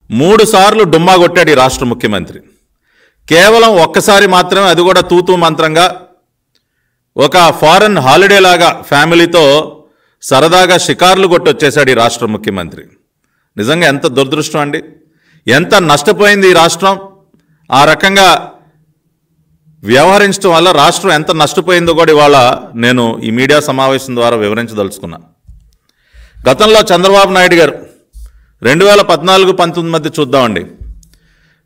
3 సార్లు డుమ్మా కొట్టాడు ఈ రాష్ట్ర ముఖ్యమంత్రి. కేవలం ఒక్కసారి మాత్రమే, అది కూడా తూతూ మంత్రంగా ఒక ఫారెన్ హాలిడే లాగా ఫ్యామిలీతో సరదాగా షికార్లు కొట్టొచ్చేశాడు ఈ రాష్ట్ర ముఖ్యమంత్రి. నిజంగా ఎంత దురదృష్టం అండి, ఎంత నష్టపోయింది ఈ రాష్ట్రం. ఆ రకంగా వ్యవహరించడం వల్ల రాష్ట్రం ఎంత నష్టపోయిందో కూడా ఇవాళ నేను ఈ మీడియా సమావేశం ద్వారా వివరించదలుచుకున్నా. గతంలో చంద్రబాబు నాయుడు గారు 2014-19 మధ్య చూద్దామండి.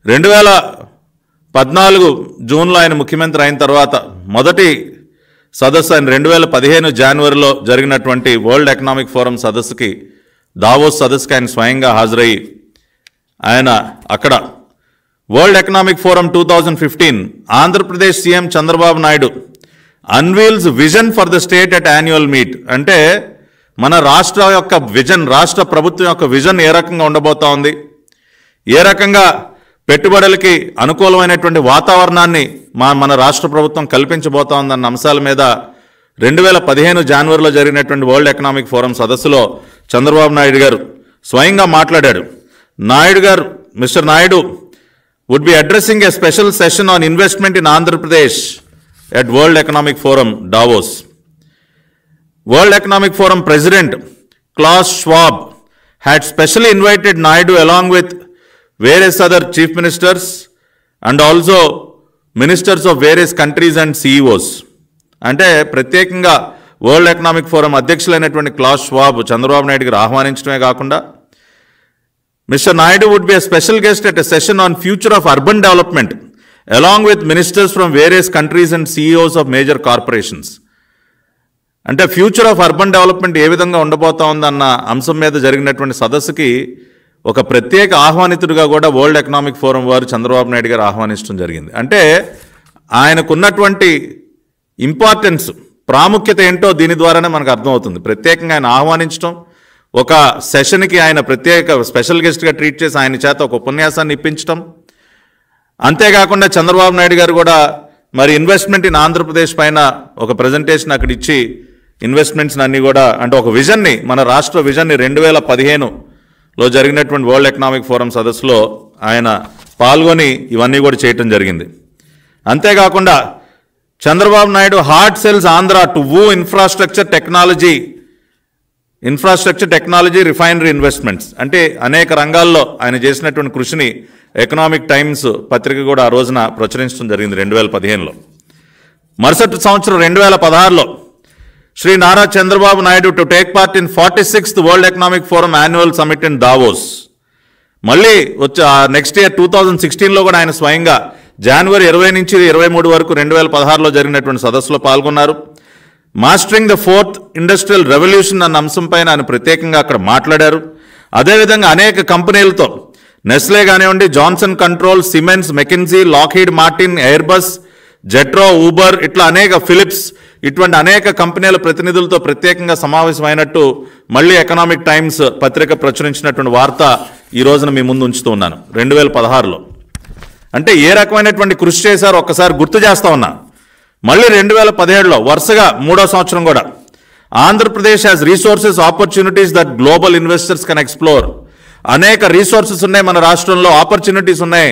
2014 జూన్లో ఆయన ముఖ్యమంత్రి అయిన తర్వాత మొదటి సదస్సు ఆయన 2015 జనవరిలో జరిగినటువంటి వరల్డ్ ఎకనామిక్ ఫోరం సదస్సుకి, దావోస్ సదస్సుకి ఆయన స్వయంగా హాజరయ్యి ఆయన అక్కడ world Economic forum 2015 Andhra Pradesh CM Chandrababu Naidu unveils vision for the state at annual meet. అంటే మన రాష్ట్ర యొక్క విజన్, రాష్ట్ర ప్రభుత్వం యొక్క విజన్ ఏ రకంగా ఉండబోతా ఉంది, ఏ రకంగా పెట్టుబడులకి అనుకూలమైనటువంటి వాతావరణాన్ని మన రాష్ట్ర ప్రభుత్వం కల్పించబోతా ఉందన్న అంశాల మీద 2015 జనవరిలో జరిగినటువంటి వరల్డ్ ఎకనామిక్ ఫోరం సదస్సులో చంద్రబాబు నాయుడు గారు స్వయంగా మాట్లాడాడు. Mister Naidu would be addressing a special session on investment in Andhra Pradesh at World Economic Forum, Davos. World Economic Forum President Klaus Schwab had specially invited Naidu along with various other chief ministers and also ministers of various countries and CEOs. అంటే ప్రత్యేకంగా World Economic Forum అధ్యక్షులైనటువంటి Klaus Schwab Chandrababu Naidu గారు ఆహ్వానించడమే కాకుండా Mr. Naidu would be a special guest at a session on future of urban development along with ministers from various countries and CEOs of major corporations. అంటే future of urban development ఏ విధంగా ఉండబోతా ఉందన్న అంశం మీద జరిగినటువంటి సదస్సుకి ఒక ప్రత్యేక ఆహ్వానితుడిగా కూడా వరల్డ్ ఎకనామిక్ ఫోరం వారు చంద్రబాబు నాయుడు గారు ఆహ్వానించడం జరిగింది. అంటే ఆయనకున్నటువంటి ఇంపార్టెన్స్, ప్రాముఖ్యత ఏంటో దీని ద్వారానే మనకు అర్థమవుతుంది. ప్రత్యేకంగా ఆయన ఆహ్వానించడం, ఒక సెషన్కి ఆయన ప్రత్యేక స్పెషల్ గెస్ట్గా ట్రీట్ చేసి ఆయన చేత ఒక ఉపన్యాసాన్ని ఇప్పించడం, అంతేకాకుండా చంద్రబాబు నాయుడు గారు కూడా మరి ఇన్వెస్ట్మెంట్ ఇన్ ఆంధ్రప్రదేశ్ పైన ఒక ప్రజెంటేషన్ అక్కడ ఇచ్చి ఇన్వెస్ట్మెంట్స్ అన్నీ కూడా, అంటే ఒక విజన్ని, మన రాష్ట్ర విజన్ని 2015లో జరిగినటువంటి వరల్డ్ ఎకనామిక్ ఫోరం సదస్సులో ఆయన పాల్గొని ఇవన్నీ కూడా చేయటం జరిగింది. అంతేకాకుండా Chandrababu Naidu hard sells Andhra to woo infrastructure technology refinery investments. అంటే అనేక రంగాల్లో ఆయన చేసినటువంటి కృషిని ఎకనామిక్ టైమ్స్ పత్రిక కూడా ఆ రోజున ప్రచురించడం జరిగింది 2015లో. మరుసటి సంవత్సరం 2016లో Shri Nara Chandrababu Naidu to take part in 46th World Economic Forum annual summit in Davos. మళ్ళీ నెక్స్ట్ ఇయర్ 2016లో కూడా ఆయన స్వయంగా జనవరి 20 నుంచి 23 వరకు 2016లో జరిగినటువంటి సదస్సులో పాల్గొన్నారు. Mastering the 4th industrial revolution అన్న అంశం పైన ఆయన ప్రత్యేకంగా అక్కడ మాట్లాడారు. అదేవిధంగా అనేక కంపెనీలతో, నెస్లే కానివ్వండి, Johnson Control, Siemens, McKinsey, Lockheed Martin, Airbus, JETRO, Uber, ఇట్లా అనేక ఫిలిప్స్, ఇటువంటి అనేక కంపెనీల ప్రతినిధులతో ప్రత్యేకంగా సమావేశమైనట్టు మళ్ళీ ఎకనామిక్ టైమ్స్ పత్రిక ప్రచురించినటువంటి వార్త ఈ రోజున మీ ముందు ఉంచుతూ ఉన్నాను 2016లో. అంటే ఏ రకమైనటువంటి కృషి చేశారో ఒక్కసారి గుర్తు చేస్తా ఉన్నా. మళ్ళీ 2017లో వరుసగా 3వ సంవత్సరం కూడా Andhra Pradesh has resources opportunities that global investors can explore. అనేక రీసోర్సెస్ ఉన్నాయి మన రాష్ట్రంలో, ఆపర్చునిటీస్ ఉన్నాయి,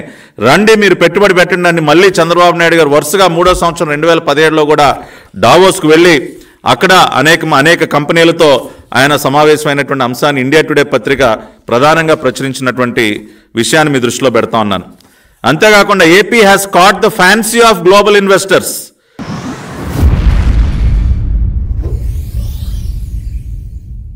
రండి మీరు పెట్టుబడి పెట్టండి అని మళ్ళీ చంద్రబాబు నాయుడు గారు వరుసగా 3వ సంవత్సరం 2017లో కూడా డావోస్కు వెళ్ళి అక్కడ అనేక కంపెనీలతో ఆయన సమావేశమైనటువంటి అంశాన్ని ఇండియా టుడే పత్రిక ప్రధానంగా ప్రచురించినటువంటి విషయాన్ని మీ దృష్టిలో పెడతా ఉన్నాను. అంతేకాకుండా AP has caught the fancy of global investors.